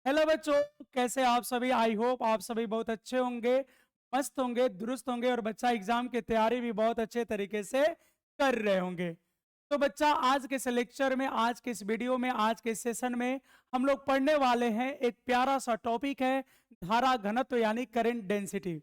Hello बच्चों, कैसे आप सभी। आई होप आप सभी बहुत अच्छे होंगे, मस्त होंगे, दुरुस्त होंगे और बच्चा एग्जाम की तैयारी भी बहुत अच्छे तरीके से कर रहे होंगे। तो बच्चा आज के इस लेक्चर में, आज के इस वीडियो में, आज के इस सेशन में हम लोग पढ़ने वाले हैं एक प्यारा सा टॉपिक है धारा घनत्व यानी करंट डेंसिटी।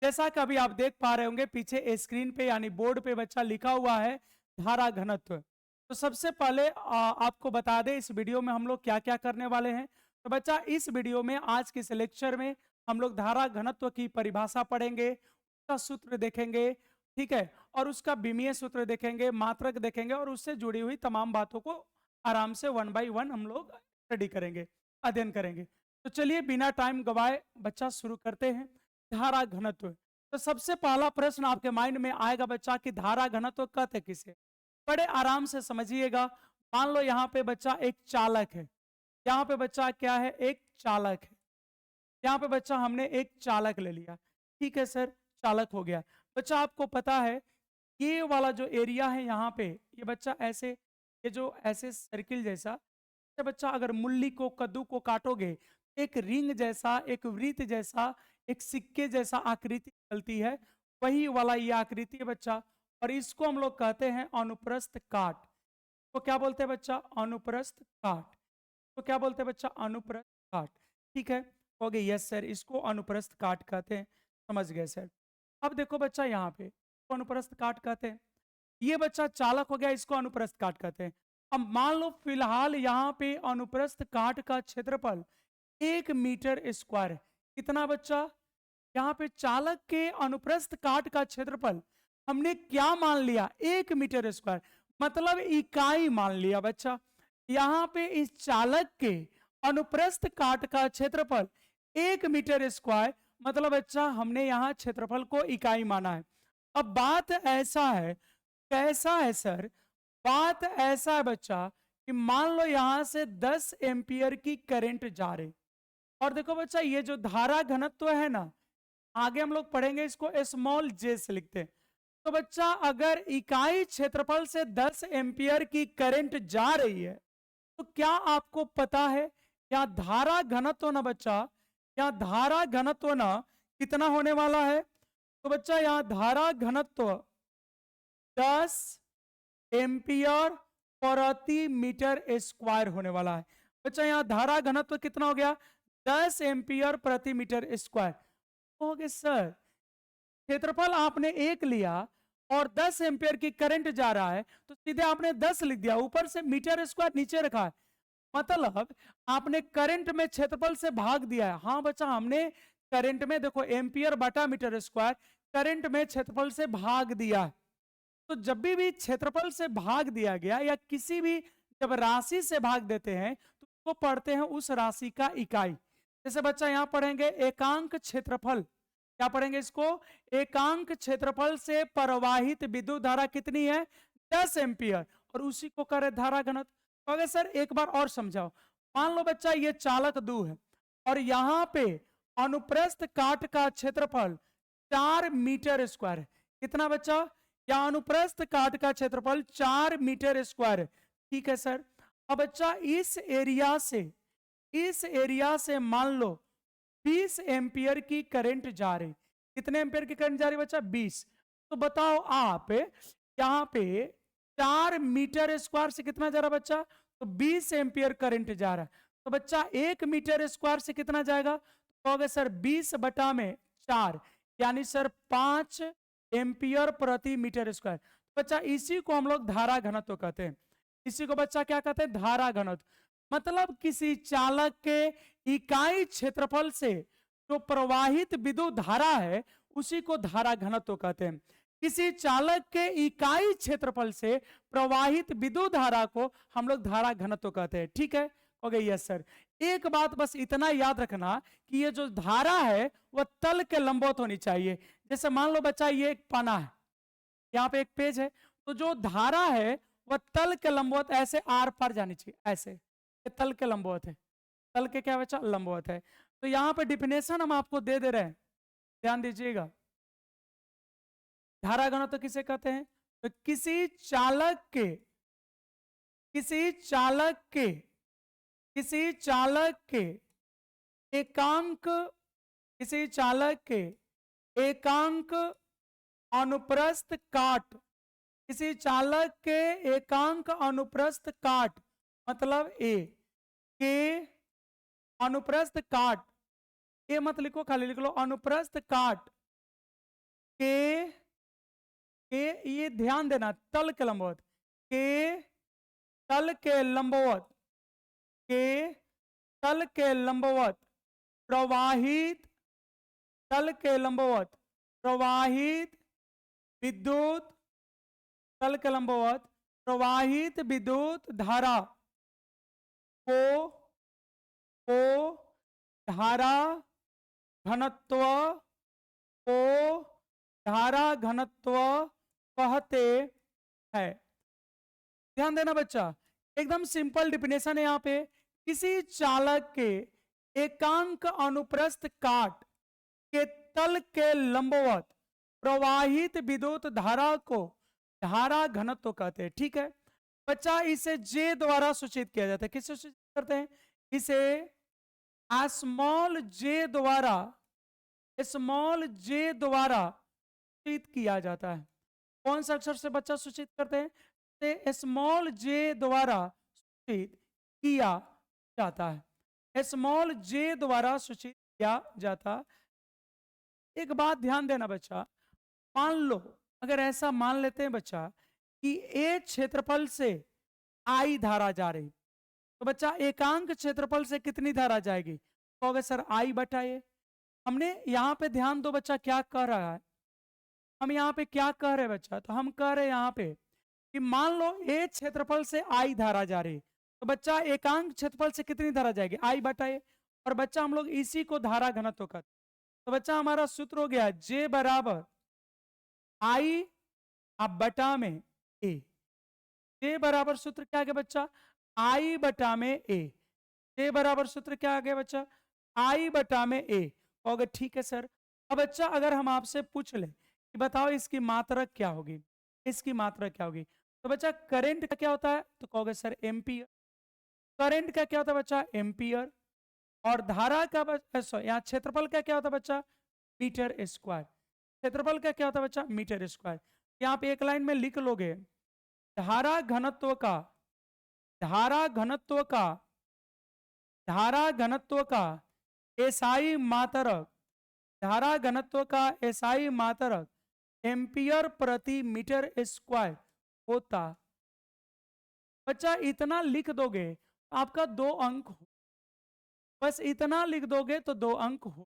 जैसा कि अभी आप देख पा रहे होंगे पीछे स्क्रीन पे यानी बोर्ड पे बच्चा लिखा हुआ है धारा घनत्व। तो सबसे पहले आपको बता दें इस वीडियो में हम लोग क्या क्या करने वाले हैं। तो बच्चा इस वीडियो में आज के इस लेक्चर में हम लोग धारा घनत्व की परिभाषा पढ़ेंगे, उसका सूत्र देखेंगे, ठीक है, और उसका विमीय सूत्र देखेंगे, मात्रक देखेंगे और उससे जुड़ी हुई तमाम बातों को आराम से वन बाय वन हम लोग स्टडी करेंगे, अध्ययन करेंगे। तो चलिए बिना टाइम गवाए बच्चा शुरू करते हैं। धारा घनत्व। तो सबसे पहला प्रश्न आपके माइंड में आएगा बच्चा कि धारा घनत्व कहते किसे। बड़े आराम से समझिएगा। मान लो यहाँ पे बच्चा एक चालक है, यहाँ पे बच्चा क्या है, एक चालक है। यहाँ पे बच्चा हमने एक चालक ले लिया, ठीक है सर, चालक हो गया। बच्चा आपको पता है ये वाला जो एरिया है यहाँ पे, ये बच्चा ऐसे, ये जो ऐसे सर्किल जैसा, ये बच्चा अगर मूली को, कद्दू को काटोगे, एक रिंग जैसा, एक वृत्त जैसा, एक सिक्के जैसा आकृति निकलती है, वही वाला ये आकृति है बच्चा। और इसको हम लोग कहते हैं अनुप्रस्थ काट। तो क्या बोलते हैं बच्चा, अनुप्रस्थ काट। तो क्या बोलते हैं बच्चा, अनुप्रस्थ काट। ठीक है, हो गई, यस सर, इसको अनुप्रस्थ काट कहते हैं। समझ गए सर। अब देखो बच्चा यहाँ पे इसको अनुप्रस्थ काट कहते हैं। ये बच्चा चालक हो गया, इसको अनुप्रस्थ काट कहते हैं। अब मान लो फिलहाल यहाँ पे अनुप्रस्थ काट का क्षेत्रफल 1 मीटर स्क्वायर है। कितना बच्चा, यहाँ पे चालक के अनुप्रस्थ काट का क्षेत्रफल हमने क्या मान लिया, 1 मीटर स्क्वायर, मतलब इकाई मान लिया बच्चा। यहाँ पे इस चालक के अनुप्रस्थ काट का क्षेत्रफल 1 मीटर स्क्वायर, मतलब बच्चा हमने यहाँ क्षेत्रफल को इकाई माना है। अब बात ऐसा है, कैसा है सर, बात ऐसा है बच्चा कि मान लो यहां से 10 एम्पियर की करंट जा रही। और देखो बच्चा ये जो धारा घनत्व है ना, आगे हम लोग पढ़ेंगे इसको स्मॉल जे से लिखते हैं। तो बच्चा अगर इकाई क्षेत्रफल से 10 एम्पियर की करंट जा रही है, तो क्या आपको पता है यहाँ धारा घनत्व ना बच्चा, यहाँ धारा घनत्व ना कितना होने वाला है। तो बच्चा यहाँ धारा घनत्व 10 एम्पियर प्रति मीटर स्क्वायर होने वाला है। बच्चा यहाँ धारा घनत्व कितना हो गया, 10 एम्पियर प्रति मीटर स्क्वायर हो गया सर। क्षेत्रफल आपने 1 लिया और 10 एम्पियर की करंट जा रहा है, तो सीधे आपने 10 लिख दिया, ऊपर से मीटर स्क्वायर नीचे रखा है, मतलब आपने करंट में क्षेत्रफल से भाग दिया है। हाँ बच्चा, हमने करंट में देखो एम्पियर बटा मीटर स्क्वायर, करंट में क्षेत्रफल से भाग दिया है। तो जब भी क्षेत्रफल से भाग दिया गया या किसी भी जब राशि से भाग देते हैं तो उसको पढ़ते हैं उस राशि का इकाई। जैसे बच्चा यहां पढ़ेंगे एकांक क्षेत्रफल, क्या पढ़ेंगे इसको, एकांक क्षेत्रफल से प्रवाहित विद्युत धारा कितनी है, 10 एम्पियर, और उसी को करे धारा घनत्व। तो अगर सर एक बार और समझाओ, मान लो बच्चा ये चालक दू है और यहां पे अनुप्रस्थ काट का क्षेत्रफल 4 मीटर स्क्वायर है। कितना बच्चा, या अनुप्रस्थ काट का क्षेत्रफल 4 मीटर स्क्वायर है। ठीक है सर। अब बच्चा इस एरिया से मान लो 20 एम्पियर की करंट जा रही। कितने एम्पियर की करंट जा रही बच्चा, 20। तो बताओ आप यहाँ पे 4 मीटर स्क्वायर से कितना जा रहा बच्चा, तो 20 एम्पियर करंट जा रहा है। तो बच्चा 1 मीटर स्क्वायर से कितना जाएगा, तो कहोगे सर 20 बटा में 4, यानी सर 5 एम्पियर प्रति मीटर स्क्वायर। बच्चा इसी को हम लोग धारा घनत्व कहते हैं। इसी को बच्चा क्या कहते हैं, धारा घनत्व। मतलब किसी चालक के इकाई क्षेत्रफल से जो प्रवाहित विद्युत धारा है उसी को धारा घनत्व कहते हैं। किसी चालक के इकाई क्षेत्रफल से प्रवाहित विद्युत धारा को हम लोग धारा घनत्व कहते हैं। ठीक है, हो गई, यस सर। एक बात बस इतना याद रखना कि ये जो धारा है वह तल के लंबवत होनी चाहिए। जैसे मान लो बच्चा ये एक पना है, यहाँ पे एक पेज है, तो जो धारा है वह तल के लंबवत ऐसे आर पार जानी चाहिए, ऐसे ये तल के लंबवत है, तल के क्या बच्चा, लंबवत है। तो यहाँ पे डिफिनेशन हम आपको दे दे रहे हैं, ध्यान दीजिएगा। धारा घनत्व तो किसे कहते हैं, तो किसी चालक के किसी चालक के एकांक किसी चालक के एकांक अनुप्रस्थ काट, किसी चालक के एकांक अनुप्रस्थ काट मतलब ए के अनुप्रस्थ काट, ए मत लिखो खाली लिख लो अनुप्रस्थ काट के ये ध्यान देना तल के लंबवत के तल के लंबवत के तल के लंबवत प्रवाहित तल के लंबवत प्रवाहित विद्युत तल के लंबवत प्रवाहित विद्युत धारा को धारा घनत्व को धारा घनत्व कहते हैं। ध्यान देना बच्चा, एकदम सिंपल डिफिनेशन है यहाँ पे। किसी चालक के एकांक अनुप्रस्थ काट के तल के लंबवत प्रवाहित विद्युत धारा को धारा घनत्व कहते हैं। ठीक है बच्चा, इसे जे द्वारा सूचित किया जाता है। किससे सूचित करते हैं? इसे स्मॉल जे द्वारा सूचित किया जाता है। कौन सा अक्षर से बच्चा सूचित करते हैं? से स्मॉल जे द्वारा सूचित किया जाता है। स्मॉल जे द्वारा सूचित किया जाता। एक बात ध्यान देना बच्चा, मान लो अगर ऐसा मान लेते हैं बच्चा कि ए क्षेत्रफल से आई धारा जा रही, तो बच्चा एकांक क्षेत्रफल से कितनी धारा जाएगी? कहोगे सर आई बटा ए। हमने यहाँ पे ध्यान दो बच्चा क्या कह रहा है, हम यहाँ पे क्या कह रहे हैं बच्चा? तो हम कह रहे हैं यहाँ पे कि मान लो ए क्षेत्रफल से आई धारा जा रही, तो बच्चा एकांक क्षेत्रफल से कितनी धारा जाएगी? आई बटा ए। और बच्चा हम लोग इसी को धारा घनत्व कहते। तो बच्चा हमारा सूत्र हो गया जे बराबर आई अब बटा में ए। जे बराबर सूत्र क्या आ गया बच्चा? आई बटा में ए। जे बराबर सूत्र क्या आ गया बच्चा? आई बटा में ए। कहोगे ठीक है सर। अब बच्चा अगर हम आपसे पूछ ले कि बताओ इसकी मात्रक क्या होगी, इसकी मात्रक क्या होगी, तो बच्चा करंट का क्या होता है? तो कहोगे सर एम्पियर। करंट का क्या होता है बच्चा? एम्पियर। और धारा का यहाँ क्षेत्रफल का क्या होता है बच्चा? Metre square. क्षेत्रफल का क्या होता है बच्चा? Metre square. यहाँ पे एक लाइन में लिख लोगे धारा घनत्व का धारा घनत्व का धारा घनत्व का एसआई मात्रक धारा घनत्व का एसआई मात्रक एम्पियर प्रति मीटर स्क्वायर होता। बच्चा इतना लिख दोगे तो आपका 2 अंक हो, बस इतना लिख दोगे तो 2 अंक हो,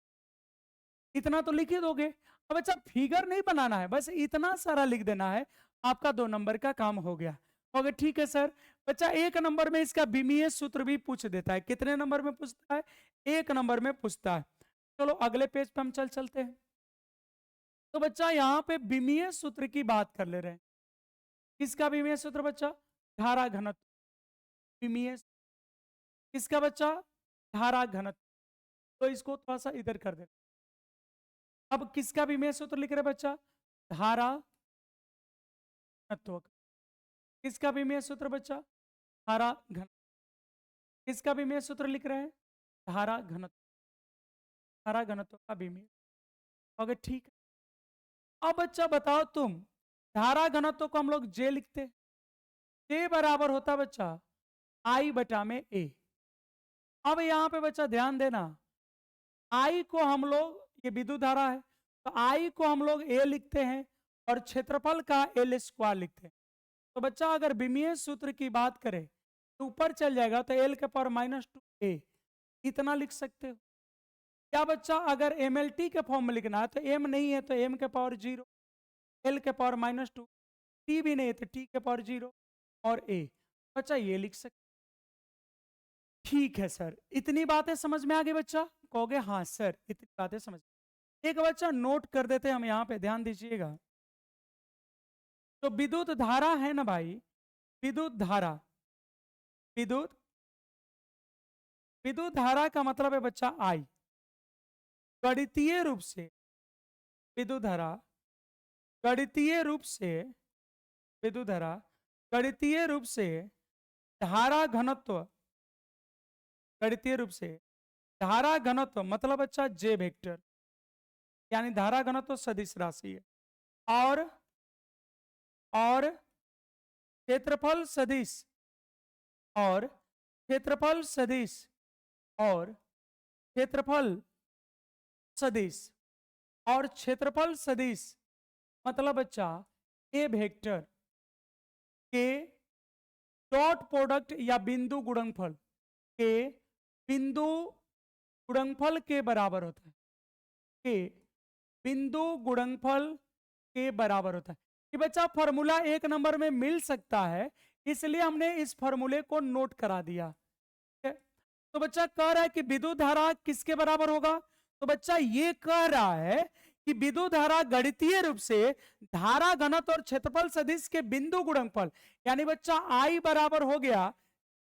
इतना तो लिख ही दोगे। अब बच्चा फिगर नहीं बनाना है, बस इतना सारा लिख देना है, आपका 2 नंबर का काम हो गया। ओके ठीक है सर। बच्चा 1 नंबर में इसका विमीय सूत्र भी पूछ देता है। कितने नंबर में पूछता है? 1 नंबर में पूछता है। चलो अगले पेज पे हम चलते हैं। तो बच्चा यहाँ पे विमीय सूत्र की बात कर ले रहे हैं। किसका विमीय सूत्र बच्चा? धारा घनत्व। विमीय किसका बच्चा? धारा घनत्व। तो इसको थोड़ा सा इधर कर दे। अब किसका विमीय सूत्र लिख रहे बच्चा? धारा घनत्व। किसका विमीय सूत्र बच्चा? धारा घन। किसका विमीय सूत्र लिख रहे हैं? धारा घनत्व। धारा घनत्व का विमीय। ओके ठीक है। अब बच्चा बताओ तुम, धारा घनत्व को हम लोग जे लिखते, जे बराबर होता बच्चा आई बटा में ए। अब यहां पे बच्चा ध्यान देना, आई को हम लोग, ये विद्युत धारा है तो आई को हम लोग ए लिखते हैं और क्षेत्रफल का एल स्क्वायर लिखते हैं। तो बच्चा अगर विमीय सूत्र की बात करें तो ऊपर चल जाएगा तो एल के पावर -2 ए इतना लिख सकते हो। क्या बच्चा अगर एमएलटी के फॉर्म में लिखना है तो एम नहीं है तो एम के पावर 0, एल के पावर -2, टी भी नहीं है तो टी के पावर 0 और ए। बच्चा ये लिख सकते। ठीक है सर, इतनी बातें समझ में आ गई बच्चा? कहोगे हाँ सर इतनी बातें समझ। एक बच्चा नोट कर देते हम यहाँ पे, ध्यान दीजिएगा। तो विद्युत धारा है ना भाई, विद्युत धारा, विद्युत विद्युत धारा का मतलब है बच्चा आई। गणितीय रूप से विद्युत धारा, गणितीय रूप से विद्युत धारा, गणितीय रूप से धारा घनत्व, गणितीय रूप से धारा घनत्व मतलब अच्छा जे वेक्टर, यानी धारा घनत्व सदिश राशि है। और क्षेत्रफल सदिश, और क्षेत्रफल सदिश, और क्षेत्रफल सदिश, और क्षेत्रफल सदिश मतलब बच्चा ए वेक्टर के डॉट प्रोडक्ट या बिंदु गुणनफल के बिंदु गुणनफल के बराबर होता है, के बिंदु गुणनफल के बराबर होता है। कि बच्चा फॉर्मूला 1 नंबर में मिल सकता है, इसलिए हमने इस फॉर्मूले को नोट करा दिया। ठीक है? तो बच्चा कह रहा है कि विद्युत धारा किसके बराबर होगा, तो बच्चा ये कह रहा है कि विद्युत धारा गणितीय रूप से धारा घनत्व और क्षेत्रफल सदिश के बिंदु गुणनफल, यानी बच्चा आई बराबर हो गया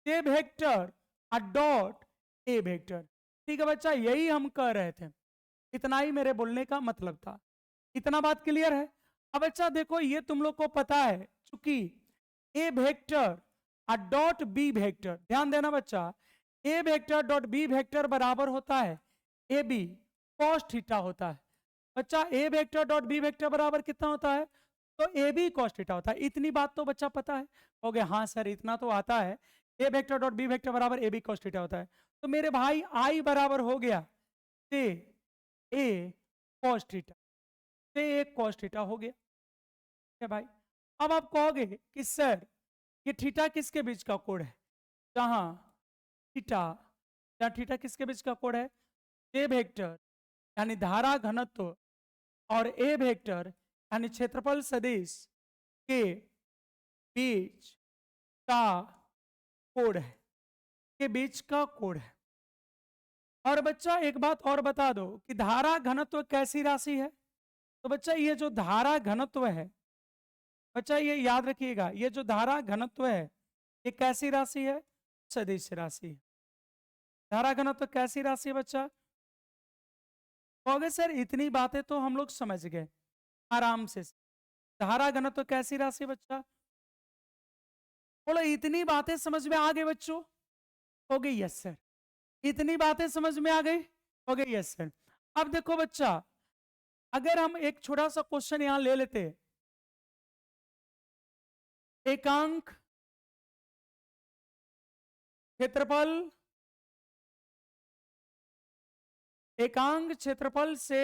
जे वेक्टर डॉट ए वेक्टर। ठीक है बच्चा, यही हम कह रहे थे, इतना ही मेरे बोलने का मतलब था। इतना बात क्लियर है। अब बच्चा देखो, ये तुम लोग को पता है, चूंकि ए वेक्टर डॉट बी वेक्टर, ध्यान देना बच्चा, ए वेक्टर डॉट बी वेक्टर बराबर होता है ए बी कॉस थीटा होता है। बच्चा ए वेक्टर डॉट बी वेक्टर बराबर कितना होता है, तो ए बी कॉस थीटा होता है। इतनी बात तो बच्चा पता है, हो गया हाँ सर इतना तो आता है, ए वेक्टर डॉट बी वेक्टर बराबर ए बी कॉस थीटा होता है। तो मेरे भाई आई बराबर हो गया से ए कॉस थीटा, से ए कॉस थीटा हो गया। ठीक है भाई, अब आप कहोगे कि सर ये थीटा किसके बीच का कोण है, जहां थीटा, जहां थीटा किसके बीच का कोण है, ए वेक्टर यानी धारा घनत्व और ए वेक्टर यानी क्षेत्रफल सदिश के बीच का कोण है, के बीच का कोण है। और बच्चा एक बात और बता दो कि धारा घनत्व कैसी राशि है, तो बच्चा ये जो धारा घनत्व है, बच्चा ये याद रखिएगा, ये जो धारा घनत्व है ये कैसी राशि है, सदिश राशि है। धारा घनत्व कैसी राशि है बच्चा, कहोगे सर इतनी बातें तो हम लोग समझ गए आराम से। धारा घनत्व कैसी राशि है बच्चा, बोलो इतनी बातें समझ में आ गई बच्चों, हो गई यस सर, इतनी बातें समझ में आ गई, हो गई यस सर। अब देखो बच्चा, अगर हम एक छोटा सा क्वेश्चन यहां ले लेते, एकांक क्षेत्रफल, एकांक क्षेत्रफल से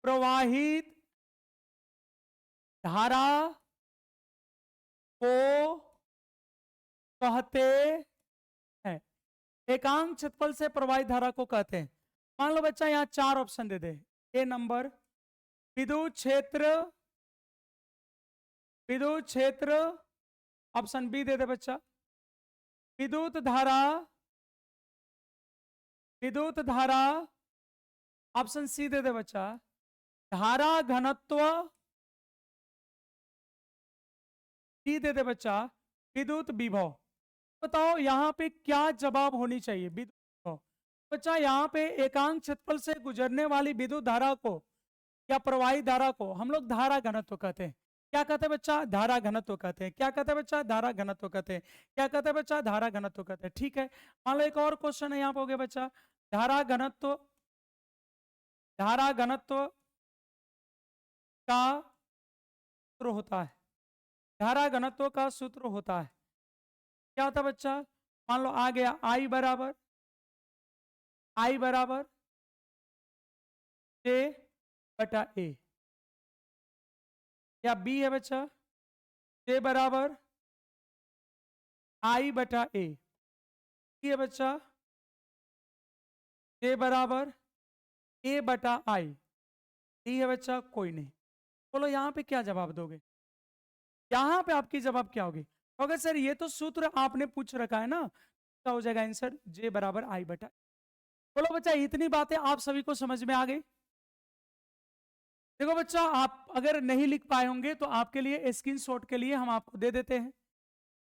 प्रवाहित धारा को कहते हैं, एकांक क्षेत्रफल से प्रवाहित धारा को कहते हैं। मान लो बच्चा यहां 4 ऑप्शन दे दे, ए नंबर विद्युत क्षेत्र, विद्युत क्षेत्र, ऑप्शन बी दे दे बच्चा विद्युत धारा, विद्युत धारा, ऑप्शन सी दे दे बच्चा धारा घनत्व, डी दे दे बच्चा विद्युत विभव। बताओ यहाँ पे क्या जवाब होनी चाहिए, विद्युत विभव। बच्चा यहाँ पे एकांक क्षेत्रफल से गुजरने वाली विद्युत धारा को या प्रवाही धारा को हम लोग धारा घनत्व कहते हैं। क्या कहते हैं बच्चा, धारा घनत्व कहते हैं। क्या कहते हैं बच्चा, धारा घनत्व कहते हैं। क्या कहते हैं बच्चा, धारा घनत्व कहते हैं। ठीक है, मान लो एक और क्वेश्चन है यहाँ पे, हो गया बच्चा धारा घनत्व, धारा घनत्व का सूत्र होता है, धारा घनत्व का सूत्र होता है, क्या होता है बच्चा, मान लो आ गया आई बराबर, आई बराबर जे बटा ए, या बी है बच्चा जे बराबर आई बटा ए, है बच्चा जे बराबर ए बटा आई, डी है बच्चा कोई नहीं। बोलो यहाँ पे क्या जवाब दोगे, यहाँ पे आपकी जवाब क्या होगी, अगर सर ये तो सूत्र आपने पूछ रखा है ना, क्या हो जाएगा आंसर, जे बराबर आई बटा। बोलो बच्चा इतनी बातें आप सभी को समझ में आ गई। देखो बच्चा, आप अगर नहीं लिख पाए होंगे तो आपके लिए स्क्रीनशॉट के लिए हम आपको दे देते हैं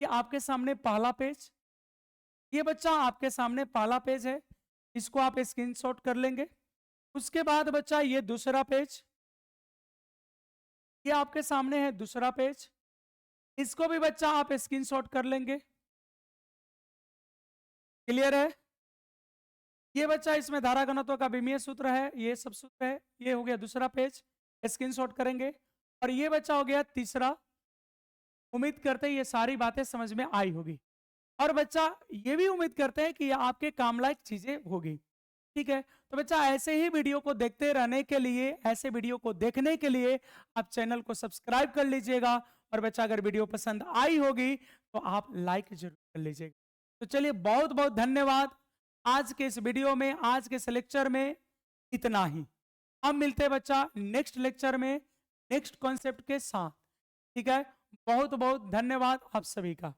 कि आपके सामने पहला पेज, ये बच्चा आपके सामने पहला पेज है, इसको आप स्क्रीनशॉट कर लेंगे। उसके बाद बच्चा ये दूसरा पेज, ये आपके सामने है दूसरा पेज, इसको भी बच्चा आप स्क्रीनशॉट कर लेंगे। क्लियर है। ये बच्चा इसमें धारा घनत्व का विमीय सूत्र है, ये सब सूत्र है। ये हो गया दूसरा पेज, स्क्रीनशॉट करेंगे। और ये बच्चा हो गया तीसरा। उम्मीद करते हैं ये सारी बातें समझ में आई होगी, और बच्चा ये भी उम्मीद करते हैं कि ये आपके काम लायक चीजें होगी। ठीक है, तो बच्चा ऐसे ही वीडियो को देखते रहने के लिए, ऐसे वीडियो को देखने के लिए आप चैनल को सब्सक्राइब कर लीजिएगा। और बच्चा अगर वीडियो पसंद आई होगी तो आप लाइक जरूर कर लीजिएगा। तो चलिए, बहुत बहुत धन्यवाद। आज के इस वीडियो में, आज के इस लेक्चर में इतना ही। हम मिलते हैं बच्चा नेक्स्ट लेक्चर में नेक्स्ट कॉन्सेप्ट के साथ। ठीक है, बहुत बहुत धन्यवाद आप सभी का।